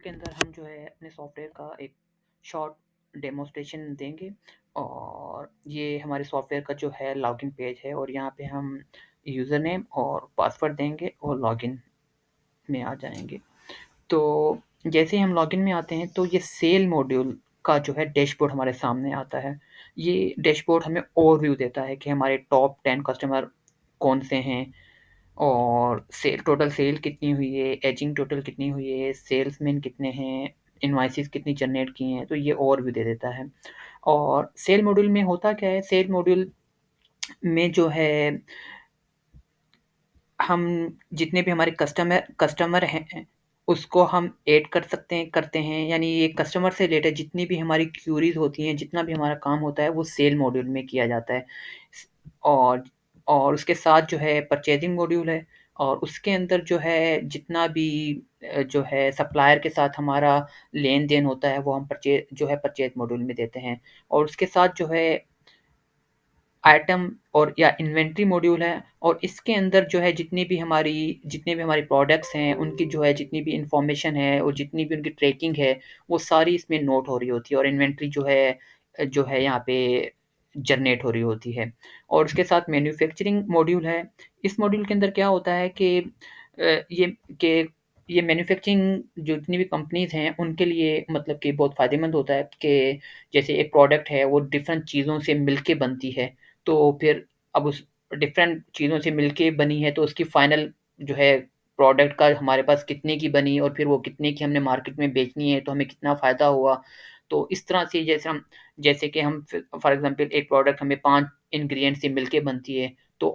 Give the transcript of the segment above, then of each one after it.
के अंदर हम जो है अपने सॉफ्टवेयर का एक शॉर्ट डेमोन्स्ट्रेशन देंगे और ये हमारे सॉफ्टवेयर का जो है लॉगिन पेज है और यहाँ पे हम यूज़र नेम और पासवर्ड देंगे और लॉगिन में आ जाएँगे। तो जैसे ही हम लॉगिन में आते हैं तो ये सेल मॉड्यूल का जो है डैशबोर्ड हमारे सामने आता है। ये डैशबोर्ड हमें ओवरव्यू देता है कि हमारे टॉप 10 कस्टमर कौन से हैं और टोटल सेल कितनी हुई है, एजिंग टोटल कितनी हुई है, सेल्समैन कितने हैं, इनवॉइसेस कितनी जनरेट की हैं, तो ये ओवरव्यू दे देता है। और सेल मॉड्यूल में होता क्या है, सेल मॉड्यूल में जो है हम जितने भी हमारे कस्टमर हैं, उसको हम ऐड कर सकते हैं करते हैं, यानी ये कस्टमर से रिलेटेड जितनी भी हमारी क्यूरीज़ होती हैं, जितना भी हमारा काम होता है, वो सेल मॉड्यूल में किया जाता है। स और और उसके साथ जो है परचेज़िंग मॉड्यूल है और उसके अंदर जो है जितना भी जो है सप्लायर के साथ हमारा लेन-देन होता है, वो हम परचेज़ मॉड्यूल में देते हैं। और उसके साथ जो है आइटम और या इन्वेंटरी मॉड्यूल है और इसके अंदर जो है जितने भी हमारी प्रोडक्ट्स हैं, उनकी जो है जितनी भी इन्फॉर्मेशन है और जितनी भी उनकी ट्रैकिंग है, वो सारी इसमें नोट हो रही होती है और इन्वेंटरी जो है यहाँ पे जनरेट हो रही होती है। और उसके साथ मैन्युफैक्चरिंग मॉड्यूल है। इस मॉड्यूल के अंदर क्या होता है कि ये कि ये मैन्युफैक्चरिंग जितनी भी कंपनीज़ हैं, उनके लिए मतलब कि बहुत फ़ायदेमंद होता है कि जैसे एक प्रोडक्ट है, वो डिफरेंट चीज़ों से मिलके बनती है। तो फिर अब उस डिफरेंट चीज़ों से मिलके बनी है तो उसकी फाइनल जो है प्रोडक्ट का हमारे पास कितने की बनी और फिर वो कितने की हमने मार्केट में बेचनी है तो हमें कितना फ़ायदा हुआ। तो इस तरह से जैसे कि हम फॉर एग्ज़ाम्पल एक प्रोडक्ट हमें 5 इंग्रीडिएंट से मिलके बनती है तो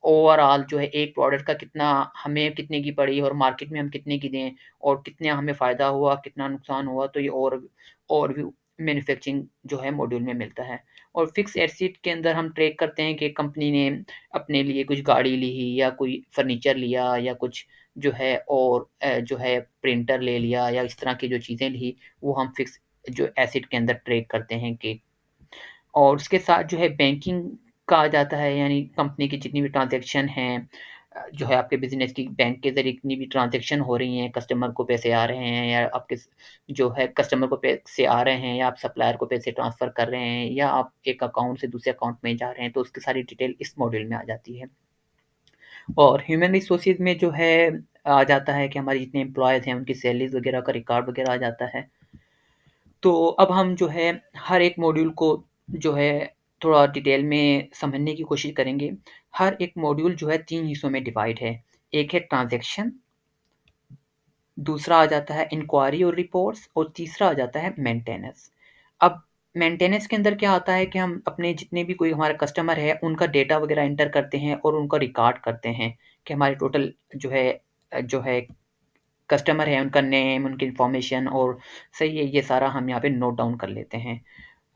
ओवरऑल जो है एक प्रोडक्ट का कितना हमें कितने की पड़ी और मार्केट में हम कितने की दें और कितना हमें फ़ायदा हुआ, कितना नुकसान हुआ तो ये ओवरव्यू मैन्युफैक्चरिंग जो है मॉड्यूल में मिलता है। और फिक्स एसेट के अंदर हम ट्रैक करते हैं कि कंपनी ने अपने लिए कुछ गाड़ी ली या कोई फर्नीचर लिया या कुछ जो है और जो है प्रिंटर ले लिया या इस तरह की जो चीज़ें ली, वो हम फिक्स जो एसेट के अंदर ट्रैक करते हैं कि और उसके साथ जो है बैंकिंग का आ जाता है, यानी कंपनी की जितनी भी ट्रांज़ैक्शन हैं जो है आपके बिज़नेस की बैंक के ज़रिए जितनी भी ट्रांज़ैक्शन हो रही हैं, कस्टमर को पैसे आ रहे हैं या आपके जो है कस्टमर को पैसे आ रहे हैं या आप सप्लायर को पैसे ट्रांसफ़र कर रहे हैं या आप एक अकाउंट से दूसरे अकाउंट में जा रहे हैं, तो उसकी सारी डिटेल इस मॉड्यूल में आ जाती है। और ह्यूमन रिसोर्सेज़ में जो है आ जाता है कि हमारे जितने एम्प्लॉइज़ हैं, उनकी सैलरीज़ वग़ैरह का रिकॉर्ड वग़ैरह आ जाता है। तो अब हम जो है हर एक मॉड्यूल को जो है थोड़ा डिटेल में समझने की कोशिश करेंगे। हर एक मॉड्यूल जो है 3 हिस्सों में डिवाइड है। एक है ट्रांज़ैक्शन, दूसरा आ जाता है इंक्वायरी और रिपोर्ट्स और तीसरा आ जाता है मेंटेनेंस। अब मेंटेनेंस के अंदर क्या आता है कि हम अपने जितने भी कोई हमारा कस्टमर है, उनका डेटा वग़ैरह एंटर करते हैं और उनका रिकॉर्ड करते हैं कि हमारे टोटल जो है जो है कस्टमर है, उनका नेम, उनकी इन्फॉर्मेशन और सही है, ये सारा हम यहाँ पे नोट डाउन कर लेते हैं।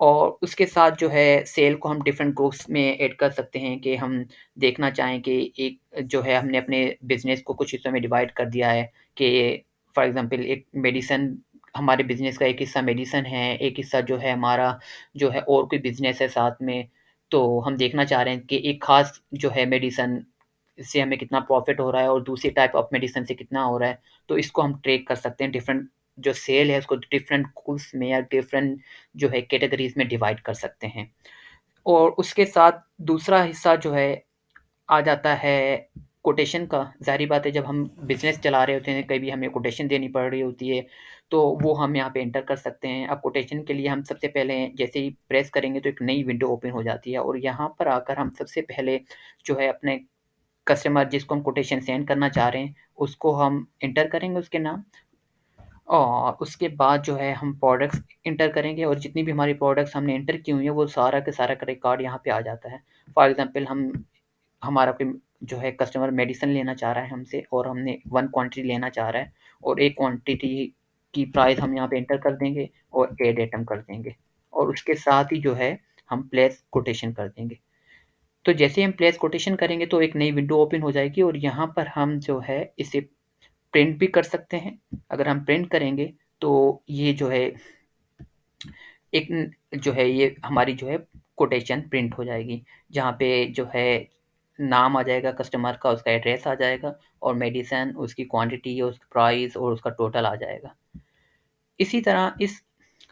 और उसके साथ जो है सेल को हम डिफरेंट ग्रुप्स में ऐड कर सकते हैं कि हम देखना चाहें कि एक जो है हमने अपने बिज़नेस को कुछ हिस्सों में डिवाइड कर दिया है कि फॉर एग्ज़ाम्पल एक मेडिसिन हमारे बिज़नेस का एक हिस्सा मेडिसिन है, एक हिस्सा जो है हमारा जो है और कोई बिज़नेस है साथ में। तो हम देखना चाह रहे हैं कि एक ख़ास जो है मेडिसिन से हमें कितना प्रॉफ़िट हो रहा है और दूसरी टाइप ऑफ मेडिसिन से कितना हो रहा है। तो इसको हम ट्रैक कर सकते हैं डिफरेंट जो सेल है उसको डिफरेंट ग्रुप्स में या डिफरेंट जो है कैटेगरीज़ में डिवाइड कर सकते हैं। और उसके साथ दूसरा हिस्सा जो है आ जाता है कोटेशन का। ज़ाहिर-सी बात है जब हम बिज़नेस चला रहे होते हैं, कभी हमें कोटेशन देनी पड़ रही होती है, तो वो हम यहाँ पे एंटर कर सकते हैं। अब कोटेशन के लिए हम सबसे पहले जैसे ही प्रेस करेंगे तो एक नई विंडो ओपन हो जाती है और यहाँ पर आकर हम सबसे पहले जो है अपने कस्टमर जिसको हम कोटेशन सेंड करना चाह रहे हैं, उसको हम एंटर करेंगे उसके नाम और उसके बाद जो है हम प्रोडक्ट्स एंटर करेंगे और जितनी भी हमारी प्रोडक्ट्स हमने एंटर की हुई हैं, वो सारा का सारा का रिकॉर्ड यहाँ पे आ जाता है। फॉर एग्ज़ाम्पल हमारा कोई जो है कस्टमर मेडिसिन लेना चाह रहा है हमसे और हमने 1 क्वांटिटी लेना चाह रहा है और 1 क्वांटिटी की प्राइस हम यहाँ पे एंटर कर देंगे और ऐड अइटम कर देंगे और उसके साथ ही जो है हम प्लेस कोटेशन कर देंगे। तो जैसे ही हम प्लेस कोटेशन करेंगे तो एक नई विंडो ओपन हो जाएगी और यहाँ पर हम जो है इसे प्रिंट भी कर सकते हैं। अगर हम प्रिंट करेंगे तो ये जो है एक जो है ये हमारी जो है कोटेशन प्रिंट हो जाएगी। जहाँ पे जो है नाम आ जाएगा कस्टमर का, उसका एड्रेस आ जाएगा और मेडिसिन, उसकी क्वांटिटी, उसकी प्राइस और उसका टोटल आ जाएगा। इसी तरह इस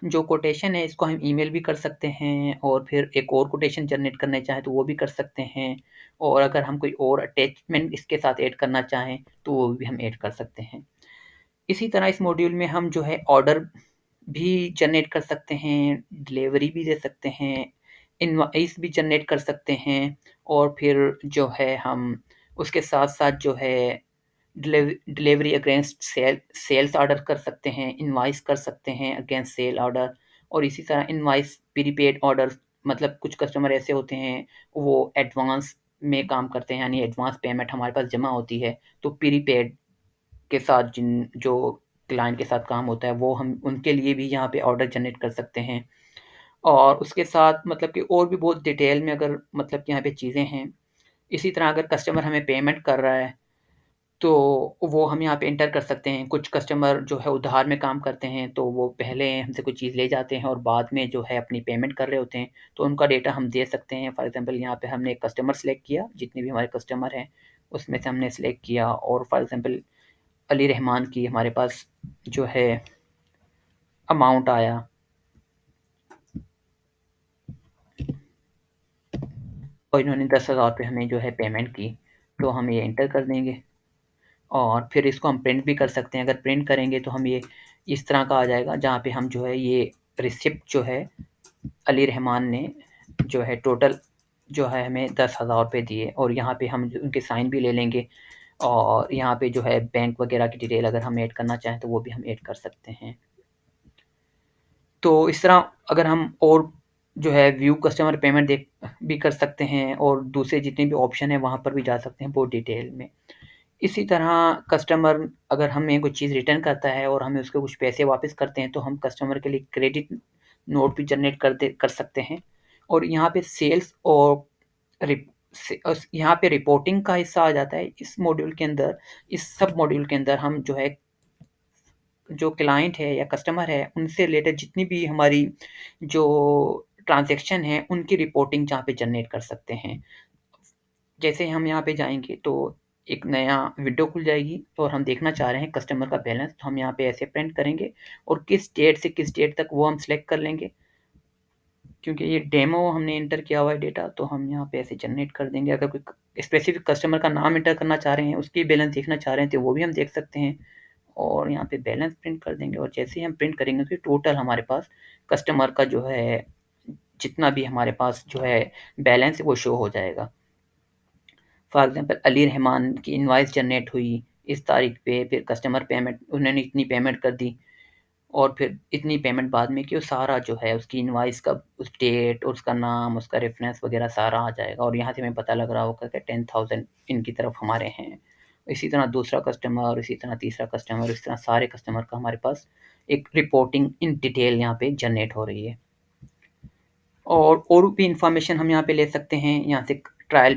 जो कोटेशन है इसको हम ईमेल भी कर सकते हैं और फिर एक और कोटेशन जनरेट करना चाहें तो वो भी कर सकते हैं। और अगर हम कोई और अटैचमेंट इसके साथ ऐड करना चाहें तो वो भी हम ऐड कर सकते हैं। इसी तरह इस मॉड्यूल में हम जो है ऑर्डर भी जनरेट कर सकते हैं, डिलीवरी भी दे सकते हैं, इनवॉइस भी जनरेट कर सकते हैं और फिर जो है हम उसके साथ-साथ जो है डिलीवरी अगेंस्ट सेल्स ऑर्डर कर सकते हैं, इनवॉइस कर सकते हैं अगेंस्ट सेल ऑर्डर और इसी तरह इनवॉइस प्रीपेड ऑर्डर्स मतलब कुछ कस्टमर ऐसे होते हैं, वो एडवांस में काम करते हैं, यानी एडवांस पेमेंट हमारे पास जमा होती है, तो प्रीपेड के साथ जिन जो क्लाइंट के साथ काम होता है, वो हम उनके लिए भी यहाँ पे ऑर्डर जनरेट कर सकते हैं। और उसके साथ मतलब कि और भी बहुत डिटेल में अगर मतलब कि यहाँ पे चीज़ें हैं। इसी तरह अगर कस्टमर हमें पेमेंट कर रहा है, तो वो हम यहाँ पे एंटर कर सकते हैं। कुछ कस्टमर जो है उधार में काम करते हैं, तो वो पहले हमसे कोई चीज़ ले जाते हैं और बाद में जो है अपनी पेमेंट कर रहे होते हैं, तो उनका डेटा हम दे सकते हैं। फॉर एग्ज़ाम्पल यहाँ पे हमने एक कस्टमर सेलेक्ट किया, जितने भी हमारे कस्टमर हैं, उसमें से हमने सेलेक्ट किया और फॉर एग्ज़ाम्पल अली रहमान की हमारे पास जो है अमाउंट आया और इन्होंने 10,000 रुपए हमें जो है पेमेंट की, तो हम ये एंटर कर देंगे और फिर इसको हम प्रिंट भी कर सकते हैं। अगर प्रिंट करेंगे तो हम ये इस तरह का आ जाएगा, जहाँ पे हम जो है ये रिसिप्ट जो है अली रहमान ने जो है टोटल जो है हमें 10,000 रुपए दिए और यहाँ पे हम उनके साइन भी ले लेंगे और यहाँ पे जो है बैंक वगैरह की डिटेल अगर हम ऐड करना चाहें तो वो भी हम ऐड कर सकते हैं। तो इस तरह अगर हम और जो है व्यू कस्टमर पेमेंट देख भी कर सकते हैं और दूसरे जितने भी ऑप्शन हैं वहाँ पर भी जा सकते हैं बहुत डिटेल में। इसी तरह कस्टमर अगर हमें कुछ चीज़ रिटर्न करता है और हमें उसके कुछ पैसे वापस करते हैं तो हम कस्टमर के लिए क्रेडिट नोट भी जनरेट कर सकते हैं। और यहाँ पे सेल्स और रिप यहाँ पे रिपोर्टिंग का हिस्सा आ जाता है इस मॉड्यूल के अंदर। इस सब मॉड्यूल के अंदर हम जो है जो क्लाइंट है या कस्टमर है, उनसे रिलेटेड जितनी भी हमारी जो ट्रांज़ैक्शन है, उनकी रिपोर्टिंग जहाँ पे जनरेट कर सकते हैं। जैसे हम यहाँ पे जाएँगे तो एक नया विंडो खुल जाएगी और हम देखना चाह रहे हैं कस्टमर का बैलेंस, तो हम यहाँ पे ऐसे प्रिंट करेंगे और किस डेट से किस डेट तक वो हम सिलेक्ट कर लेंगे। क्योंकि ये डेमो हमने एंटर किया हुआ है डेटा, तो हम यहाँ पे ऐसे जनरेट कर देंगे। अगर कोई स्पेसिफ़िक कस्टमर का नाम एंटर करना चाह रहे हैं, उसकी बैलेंस देखना चाह रहे हैं, तो वो भी हम देख सकते हैं। और यहाँ पे बैलेंस प्रिंट कर देंगे और जैसे ही हम प्रिंट करेंगे तो टोटल हमारे पास कस्टमर का जो है जितना भी हमारे पास जो है बैलेंस है वो शो हो जाएगा। फॉर एग्ज़ाम्पल अली रहमान की इनवॉइस जनरेट हुई इस तारीख पे, फिर कस्टमर पेमेंट उन्होंने इतनी पेमेंट कर दी और फिर इतनी पेमेंट बाद में की और सारा जो है उसकी इनवॉइस का उस डेट और उसका नाम, उसका रेफ़रेंस वग़ैरह सारा आ जाएगा और यहाँ से हमें पता लग रहा होगा कि 10,000 इनकी तरफ हमारे हैं। इसी तरह दूसरा कस्टमर, इसी तरह तीसरा कस्टमर, इस तरह सारे कस्टमर का हमारे पास एक रिपोर्टिंग इन डिटेल यहाँ पे जनरेट हो रही है। और भी इन्फॉर्मेशन हम यहाँ पे ले सकते हैं, यहाँ से ट्रायल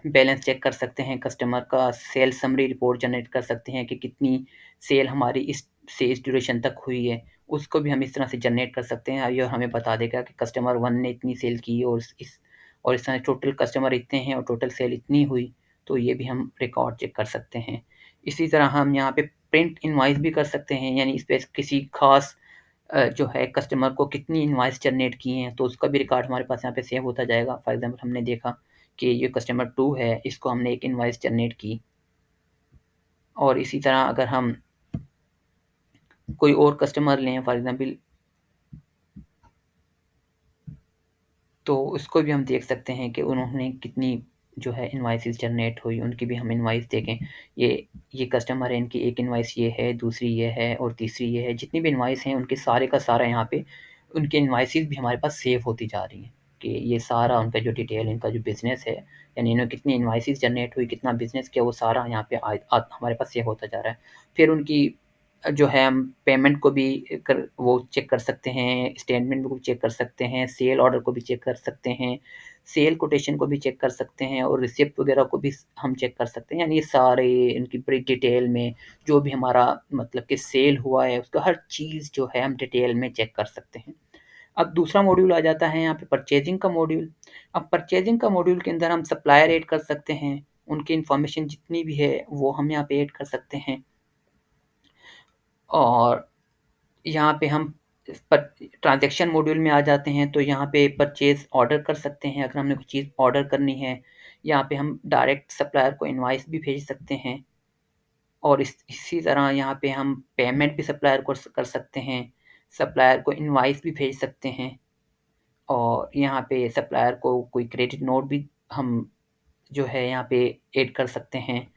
बैलेंस चेक कर सकते हैं, कस्टमर का सेल समरी रिपोर्ट जनरेट कर सकते हैं कि कितनी सेल हमारी इस ड्यूरेशन तक हुई है, उसको भी हम इस तरह से जनरेट कर सकते हैं। ये हमें बता देगा कि कस्टमर 1 ने इतनी सेल की और इस तरह टोटल कस्टमर इतने हैं और टोटल सेल इतनी हुई, तो ये भी हम रिकॉर्ड चेक कर सकते हैं। इसी तरह हम यहाँ पे प्रिंट इनवॉइस भी कर सकते हैं, यानी इस पे किसी खास जो है कस्टमर को कितनी इनवॉइस जनरेट की हैं, तो उसका भी रिकॉर्ड हमारे पास यहाँ पे सेव होता जाएगा। फॉर एग्ज़ाम्पल हमने देखा कि ये कस्टमर 2 है, इसको हमने 1 इनवॉइस जनरेट की और इसी तरह अगर हम कोई और कस्टमर लें फॉर एग्ज़ाम्पल तो उसको भी हम देख सकते हैं कि उन्होंने कितनी जो है इनवॉइसेज़ जनरेट हुई, उनकी भी हम इनवॉइस देखें। ये कस्टमर है, इनकी एक इनवॉइस ये है, दूसरी ये है और तीसरी ये है। जितनी भी इनवॉइस हैं, उनके सारे का सारा यहाँ पे उनकी इनवॉइसेज़ भी हमारे पास सेव होती जा रही हैं कि ये सारा उनका जो डिटेल, इनका जो बिज़नेस है, यानी इन्होंने कितनी इनवॉइसेज़ जनरेट हुई, कितना बिज़नेस किया, वो सारा यहाँ पे हमारे पास सेव होता जा रहा है। फिर उनकी जो है हम पेमेंट को भी कर वो चेक कर सकते हैं, स्टेटमेंट को भी चेक कर सकते हैं, सेल ऑर्डर को भी चेक कर सकते हैं, सेल कोटेशन को भी चेक कर सकते हैं और रिसिप्ट वगैरह को भी हम चेक कर सकते हैं। यानी ये सारे इनकी बड़ी डिटेल में जो भी हमारा मतलब कि सेल हुआ है, उसका हर चीज़ जो है हम डिटेल में चेक कर सकते हैं। अब दूसरा मॉड्यूल आ जाता है यहाँ पे परचेज़िंग का मॉड्यूल। अब परचेज़िंग का मॉड्यूल के अंदर हम सप्लायर ऐड कर सकते हैं, उनकी इन्फॉर्मेशन जितनी भी है, वो हम यहाँ पे ऐड कर सकते हैं और यहाँ पे हम पर ट्रांज़ैक्शन मॉड्यूल में आ जाते हैं, तो यहाँ पे परचेज़ ऑर्डर कर सकते हैं, अगर हमने कुछ चीज़ ऑर्डर करनी है। यहाँ पे हम डायरेक्ट सप्लायर को इनवॉइस भी भेज सकते हैं और इसी तरह यहाँ पे हम पेमेंट भी सप्लायर को कर सकते हैं, सप्लायर को इनवॉइस भी भेज सकते हैं और यहाँ पे सप्लायर को कोई क्रेडिट नोट भी हम जो है यहाँ पे ऐड कर सकते हैं।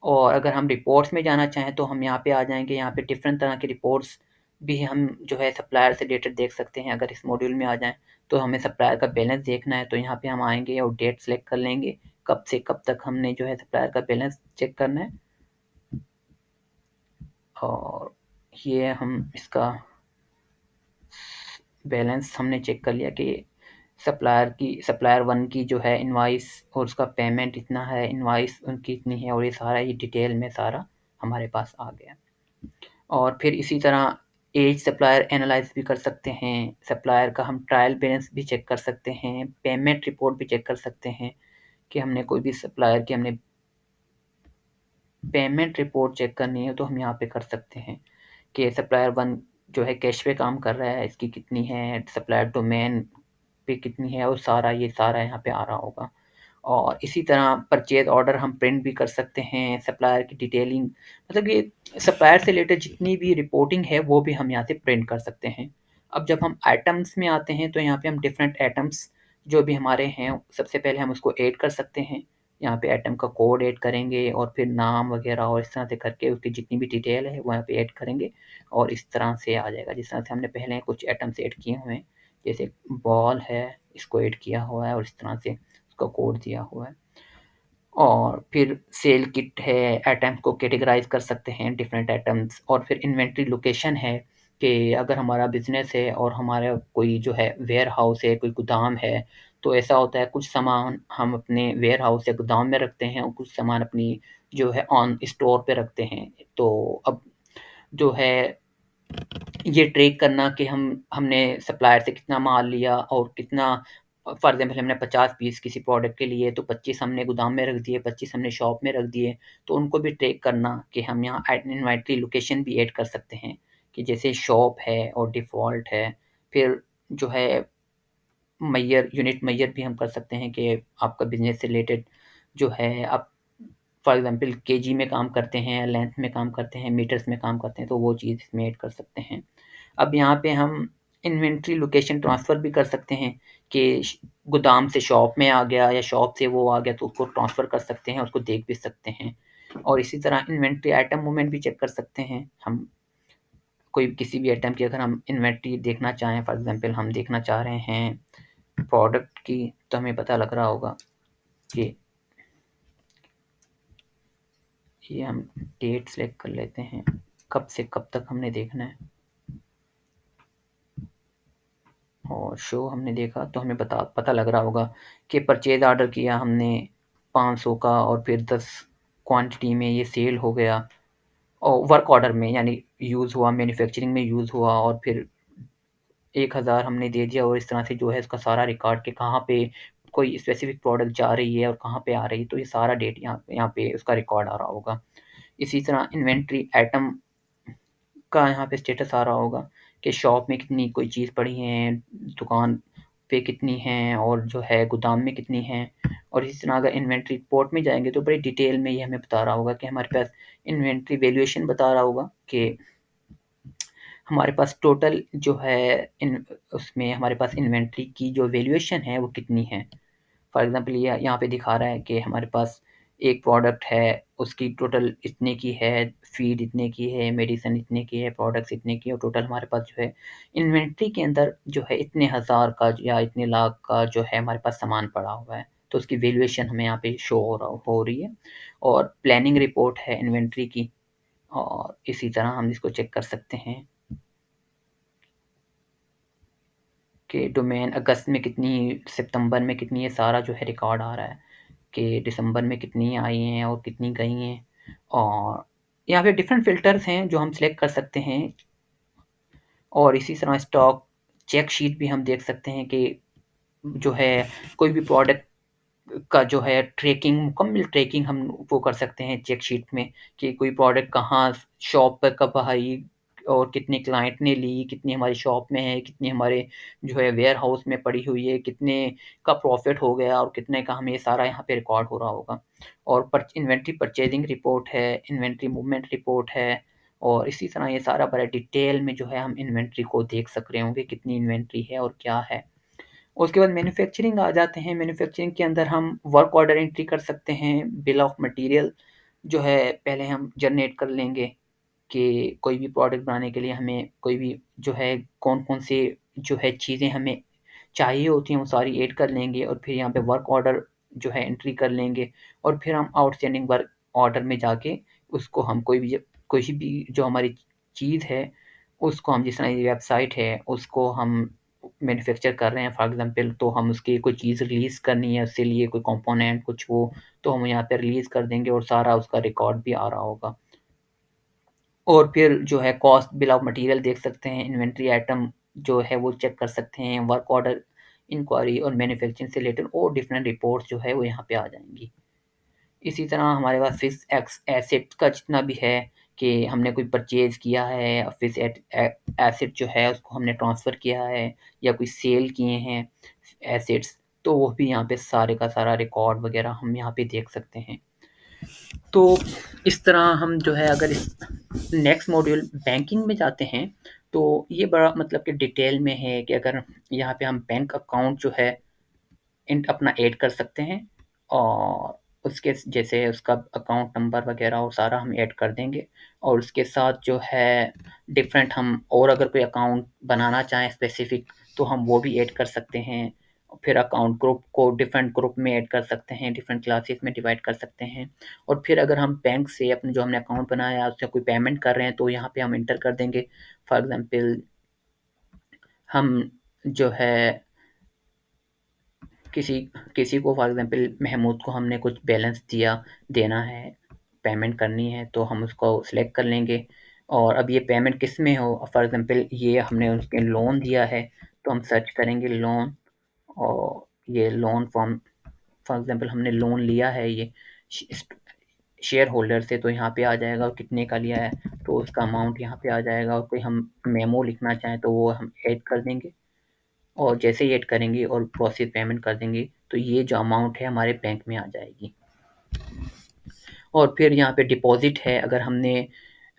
और अगर हम रिपोर्ट्स में जाना चाहें तो हम यहाँ पे आ जाएँगे, यहाँ पे डिफ़रेंट तरह के रिपोर्ट्स भी हम जो है सप्लायर से रिलेटेड देख सकते हैं। अगर इस मॉड्यूल में आ जाएँ, तो हमें सप्लायर का बैलेंस देखना है, तो यहाँ पे हम आएँगे और डेट सेलेक्ट कर लेंगे, कब से कब तक हमने जो है सप्लायर का बैलेंस चेक करना है। और ये हम इसका बैलेंस हमने चेक कर लिया कि सप्लायर 1 की जो है इनवॉइस और उसका पेमेंट इतना है, इनवॉइस उनकी इतनी है और ये सारा ये डिटेल में सारा हमारे पास आ गया। और फिर इसी तरह एज सप्लायर एनालाइज़ भी कर सकते हैं, सप्लायर का हम ट्रायल बैलेंस भी चेक कर सकते हैं, पेमेंट रिपोर्ट भी चेक कर सकते हैं कि हमने कोई भी सप्लायर की हमने पेमेंट रिपोर्ट चेक करनी है तो हम यहाँ पे कर सकते हैं कि सप्लायर 1 जो है कैश पे काम कर रहा है, इसकी कितनी है, सप्लायर डोमेन पे कितनी है और सारा ये सारा यहाँ पे आ रहा होगा। और इसी तरह परचेज़ ऑर्डर हम प्रिंट भी कर सकते हैं, सप्लायर की डिटेलिंग मतलब ये सप्लायर से रिलेटेड जितनी भी रिपोर्टिंग है वो भी हम यहाँ से प्रिंट कर सकते हैं। अब जब हम आइटम्स में आते हैं तो यहाँ पे हम डिफरेंट आइटम्स जो भी हमारे हैं, सबसे पहले हम उसको ऐड कर सकते हैं। यहाँ पे आइटम का कोड ऐड करेंगे और फिर नाम वगैरह और इस तरह से करके उसकी जितनी भी डिटेल है वो यहाँ पे ऐड करेंगे और इस तरह से आ जाएगा। जिस तरह से हमने पहले कुछ आइटम्स ऐड किए हुए हैं, जैसे बॉल है, इसको ऐड किया हुआ है और इस तरह से उसका कोड दिया हुआ है। और फिर सेल किट है, आइटम्स को कैटेगराइज़ कर सकते हैं डिफरेंट आइटम्स और फिर इन्वेंटरी लोकेशन है कि अगर हमारा बिज़नेस है और हमारा कोई जो है वेयरहाउस है, कोई गोदाम है, तो ऐसा होता है कुछ सामान हम अपने वेयरहाउस या गोदाम में रखते हैं और कुछ सामान अपनी जो है ऑन स्टोर पे रखते हैं। तो अब जो है ये ट्रैक करना कि हमने सप्लायर से कितना माल लिया और कितना फॉर एग्ज़ाम्पल हमने 50 पीस किसी प्रोडक्ट के लिए तो 25 हमने गोदाम में रख दिए, 25 हमने शॉप में रख दिए, तो उनको भी ट्रैक करना कि हम यहाँ इन्वेंटरी लोकेशन भी ऐड कर सकते हैं कि जैसे शॉप है और डिफ़ॉल्ट है। फिर जो है यूनिट मेजर भी हम कर सकते हैं कि आपका बिज़नेस से रिलेटेड जो है आप फॉर एग्ज़ाम्पल केजी में काम करते हैं, लेंथ में काम करते हैं, मीटर्स में काम करते हैं, तो वो चीज़ इसमें ऐड कर सकते हैं। अब यहाँ पे हम इन्वेंटरी लोकेशन ट्रांसफ़र भी कर सकते हैं कि श गोदाम से शॉप में आ गया या शॉप से वो आ गया तो उसको ट्रांसफ़र कर सकते हैं, उसको देख भी सकते हैं। और इसी तरह इन्वेंटरी आइटम मूवमेंट भी चेक कर सकते हैं हम। कोई किसी भी आइटम की अगर हम इन्वेंटरी देखना चाहें, फॉर एग्ज़ाम्पल हम देखना चाह रहे हैं प्रोडक्ट की, तो हमें पता लग रहा होगा कि ये हम डेट सेलेक्ट कर लेते हैं, कब से कब तक हमने देखना है। और शो हमने देखा तो हमें पता लग रहा होगा कि परचेज़ ऑर्डर किया हमने 500 का और फिर 10 क्वांटिटी में ये सेल हो गया और वर्क ऑर्डर में यानी यूज़ हुआ, मैन्युफैक्चरिंग में यूज़ हुआ और फिर 1000 हमने दे दिया और इस तरह से जो है इसका सारा रिकॉर्ड कि कहाँ पे कोई स्पेसिफ़िक प्रोडक्ट जा रही है और कहाँ पे आ रही है, तो ये सारा डेट यहाँ यहाँ पे उसका रिकॉर्ड आ रहा होगा। इसी तरह इन्वेंटरी आइटम का यहाँ पे स्टेटस आ रहा होगा कि शॉप में कितनी कोई चीज़ पड़ी है, दुकान पे कितनी हैं और जो है गोदाम में कितनी हैं। और इसी तरह अगर इन्वेंटरी रिपोर्ट में जाएँगे तो बड़ी डिटेल में ये हमें बता रहा होगा कि हमारे पास इन्वेंटरी वैल्यूएशन बता रहा होगा कि हमारे पास टोटल जो है इन उसमें हमारे पास इन्वेंटरी की जो वैल्यूएशन है वो कितनी है। फॉर एग्ज़ाम्पल ये यहाँ पे दिखा रहा है कि हमारे पास एक प्रोडक्ट है, उसकी टोटल इतने की है, फ़ीड इतने की है, मेडिसिन इतने की है, प्रोडक्ट्स इतने की है और टोटल हमारे पास जो है इन्वेंटरी के अंदर जो है इतने हज़ार का या इतने लाख का जो है हमारे पास सामान पड़ा हुआ है। तो उसकी वैल्यूएशन हमें यहाँ पे शो हो रही है और प्लानिंग रिपोर्ट है इन्वेंटरी की और इसी तरह हम इसको चेक कर सकते हैं कि डोमेन अगस्त में कितनी, सितंबर में कितनी, ये सारा जो है रिकॉर्ड आ रहा है। कि दिसंबर में कितनी आई हैं और कितनी गई हैं और यहाँ पे डिफरेंट फ़िल्टर्स हैं जो हम सिलेक्ट कर सकते हैं और इसी तरह स्टॉक चेक शीट भी हम देख सकते हैं कि जो है कोई भी प्रोडक्ट का जो है ट्रैकिंग मुकम्मल ट्रैकिंग हम वो कर सकते हैं चेक शीट में कि कोई प्रोडक्ट कहाँ शॉप पर कब आई और कितने क्लाइंट ने ली, कितनी हमारी शॉप में है, कितनी हमारे जो है वेयरहाउस में पड़ी हुई है, कितने का प्रॉफ़िट हो गया और कितने का हमें ये सारा यहाँ पे रिकॉर्ड हो रहा होगा। और इन्वेंट्री परचेज़िंग रिपोर्ट है, इन्वेंट्री मूवमेंट रिपोर्ट है और इसी तरह ये सारा बड़ा डिटेल में जो है हम इन्वेंट्री को देख सक रहे होंगे, कितनी इन्वेंट्री है और क्या है। उसके बाद मैन्युफैक्चरिंग आ जाते हैं, मैन्युफैक्चरिंग के अंदर हम वर्क ऑर्डर एंट्री कर सकते हैं, बिल ऑफ मटीरियल जो है पहले हम जनरेट कर लेंगे कि कोई भी प्रोडक्ट बनाने के लिए हमें कोई भी जो है कौन-कौन से जो है चीज़ें हमें चाहिए होती हैं, वो सारी ऐड कर लेंगे और फिर यहाँ पे वर्क ऑर्डर जो है एंट्री कर लेंगे और फिर हम आउटस्टैंडिंग वर्क ऑर्डर में जाके उसको हम कोई भी जो हमारी चीज़ है, उसको हम जिस तरह ये वेबसाइट है, उसको हम मैन्युफैक्चर कर रहे हैं फॉर एग्ज़ाम्पल तो हम उसकी कोई चीज़ रिलीज़ करनी है, उसके लिए कोई कंपोनेंट कुछ हो, तो हम यहाँ पे रिलीज़ कर देंगे और सारा उसका रिकॉर्ड भी आ रहा होगा। और फिर जो है कॉस्ट बिल ऑफ मटीरियल देख सकते हैं, इन्वेंट्री आइटम जो है वो चेक कर सकते हैं, वर्क ऑर्डर इंक्वायरी और मैन्युफैक्चरिंग से रिलेटेड और डिफरेंट रिपोर्ट्स जो है वो यहाँ पे आ जाएँगी। इसी तरह हमारे पास फिक्स एसेट्स का जितना भी है कि हमने कोई परचेज़ किया है, फिक्स एसेट जो है उसको हमने ट्रांसफ़र किया है या कोई सेल किए हैं एसेट्स, तो वो भी यहाँ पे सारे का सारा रिकॉर्ड वग़ैरह हम यहाँ पे देख सकते हैं। तो इस तरह हम जो है अगर इस नेक्स्ट मॉड्यूल बैंकिंग में जाते हैं, तो ये बड़ा मतलब कि डिटेल में है कि अगर यहाँ पे हम बैंक अकाउंट जो है अपना ऐड कर सकते हैं और उसके जैसे उसका अकाउंट नंबर वगैरह वो सारा हम ऐड कर देंगे और उसके साथ जो है डिफरेंट हम और अगर कोई अकाउंट बनाना चाहें स्पेसिफिक तो हम वो भी ऐड कर सकते हैं। फिर अकाउंट ग्रुप को डिफरेंट ग्रुप में ऐड कर सकते हैं, डिफरेंट क्लासेस में डिवाइड कर सकते हैं और फिर अगर हम बैंक से अपने जो हमने अकाउंट बनाया है उससे कोई पेमेंट कर रहे हैं तो यहाँ पे हम इंटर कर देंगे। फॉर एग्ज़ाम्पल हम जो है किसी किसी को फॉर एग्ज़ाम्पल महमूद को हमने कुछ बैलेंस देना है, पेमेंट करनी है तो हम उसको सिलेक्ट कर लेंगे और अब ये पेमेंट किस में हो फॉर एग्ज़ाम्पल ये हमने उसके लोन दिया है तो हम सर्च करेंगे लोन और ये लोन फॉर्म फॉर एग्ज़ाम्पल हमने लोन लिया है ये श शेयर होल्डर से तो यहाँ पे आ जाएगा और कितने का लिया है तो उसका अमाउंट यहाँ पे आ जाएगा और कोई हम मेमो लिखना चाहें तो वो हम ऐड कर देंगे। और जैसे ही ऐड करेंगे और प्रोसेस पेमेंट कर देंगे, तो ये जो अमाउंट है हमारे बैंक में आ जाएगी। और फिर यहाँ पे डिपॉज़िट है, अगर हमने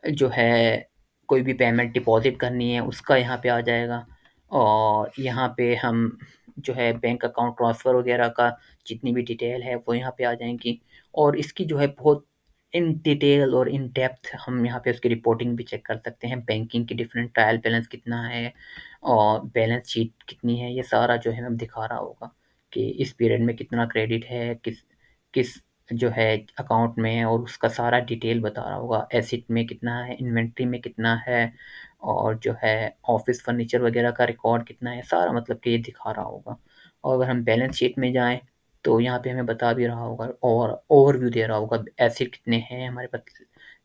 जो है कोई भी पेमेंट डिपॉज़िट करनी है, उसका यहाँ पे आ जाएगा। और यहाँ पे हम जो है बैंक अकाउंट ट्रांसफ़र वग़ैरह का जितनी भी डिटेल है, वो यहाँ पे आ जाएँगी। और इसकी जो है बहुत इन डिटेल और इन डेप्थ हम यहाँ पे उसकी रिपोर्टिंग भी चेक कर सकते हैं। बैंकिंग की डिफरेंट ट्रायल बैलेंस कितना है और बैलेंस शीट कितनी है, ये सारा जो है हमें दिखा रहा होगा कि इस पीरियड में कितना क्रेडिट है, किस किस जो है अकाउंट में है और उसका सारा डिटेल बता रहा होगा। एसेट में कितना है, इन्वेंटरी में कितना है और जो है ऑफ़िस फर्नीचर वग़ैरह का रिकॉर्ड कितना है, सारा मतलब कि ये दिखा रहा होगा। और अगर हम बैलेंस शीट में जाएँ, तो यहाँ पे हमें बता भी रहा होगा और ओवरव्यू दे रहा होगा, एसेट कितने हैं हमारे पास,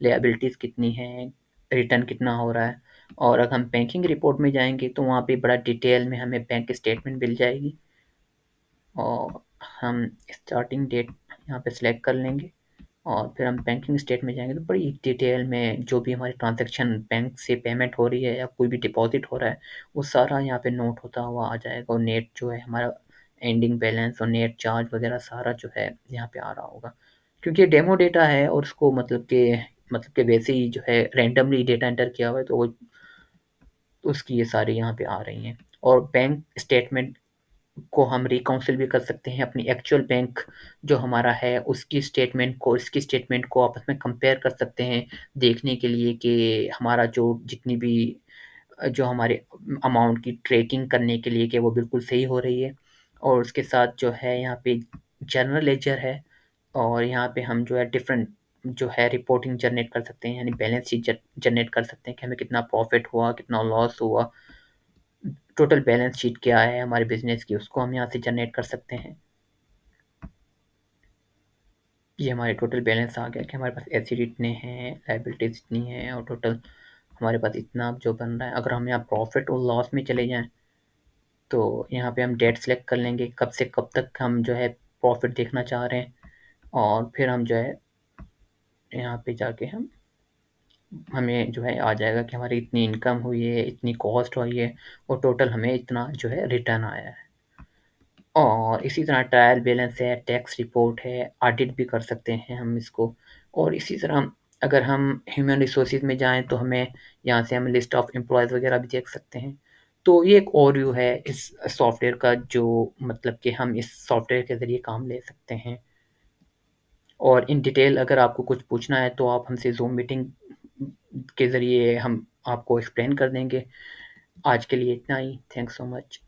लिएबिलिटीज़ कितनी हैं, रिटर्न कितना हो रहा है। और अगर हम बैंकिंग रिपोर्ट में जाएँगे, तो वहाँ पे बड़ा डिटेल में हमें बैंक स्टेटमेंट मिल जाएगी और हम स्टार्टिंग डेट यहाँ पे सिलेक्ट कर लेंगे और फिर हम बैंकिंग स्टेट में जाएँगे तो बड़ी डिटेल में जो भी हमारी ट्रांज़ैक्शन बैंक से पेमेंट हो रही है या कोई भी डिपॉज़िट हो रहा है, वो सारा यहाँ पे नोट होता हुआ आ जाएगा और नेट जो है हमारा एंडिंग बैलेंस और नेट चार्ज वग़ैरह सारा जो है यहाँ पे आ रहा होगा। क्योंकि ये डेमो डेटा है और उसको मतलब कि वैसे ही जो है रैंडमली डेटा एंटर किया हुआ है तो वो उसकी ये सारी यहाँ पे आ रही हैं। और बैंक स्टेटमेंट को हम रिकाउंसिल भी कर सकते हैं अपनी एक्चुअल बैंक जो हमारा है उसकी स्टेटमेंट को इसकी स्टेटमेंट को आपस में कंपेयर कर सकते हैं देखने के लिए कि हमारा जो जितनी भी जो हमारे अमाउंट की ट्रैकिंग करने के लिए कि वो बिल्कुल सही हो रही है। और उसके साथ जो है यहाँ पे जर्नल लेजर है और यहाँ पे हम जो है डिफरेंट जो है रिपोर्टिंग जनरेट कर सकते हैं यानी बैलेंस शीट जनरेट कर सकते हैं कि हमें कितना प्रॉफिट हुआ, कितना लॉस हुआ, टोटल बैलेंस शीट क्या है हमारे बिज़नेस की उसको हम यहाँ से जनरेट कर सकते हैं। ये हमारे टोटल बैलेंस आ गया कि हमारे पास एसेट इतने हैं, लायबिलिटीज़ इतनी हैं और टोटल हमारे पास इतना जो बन रहा है। अगर हम यहाँ प्रॉफ़िट और लॉस में चले जाएँ, तो यहाँ पे हम डेट सेलेक्ट कर लेंगे, कब से कब तक हम जो है प्रॉफ़िट देखना चाह रहे हैं और फिर हम जो है यहाँ पे जाके हम हमें जो है आ जाएगा कि हमारी इतनी इनकम हुई है, इतनी कॉस्ट हुई है और टोटल हमें इतना जो है रिटर्न आया है। और इसी तरह ट्रायल बैलेंस है, टैक्स रिपोर्ट है, ऑडिट भी कर सकते हैं हम इसको। और इसी तरह अगर हम ह्यूमन रिसोर्सेज में जाएँ तो हमें यहाँ से हम लिस्ट ऑफ एम्प्लॉइज़ वगैरह भी देख सकते हैं। तो ये एक ओवरव्यू है इस सॉफ्टवेयर का, जो मतलब कि हम इस सॉफ्टवेयर के ज़रिए काम ले सकते हैं। और इन डिटेल अगर आपको कुछ पूछना है तो आप हमसे ज़ूम मीटिंग के ज़रिए हम आपको एक्सप्लेन कर देंगे। आज के लिए इतना ही। Thanks so much.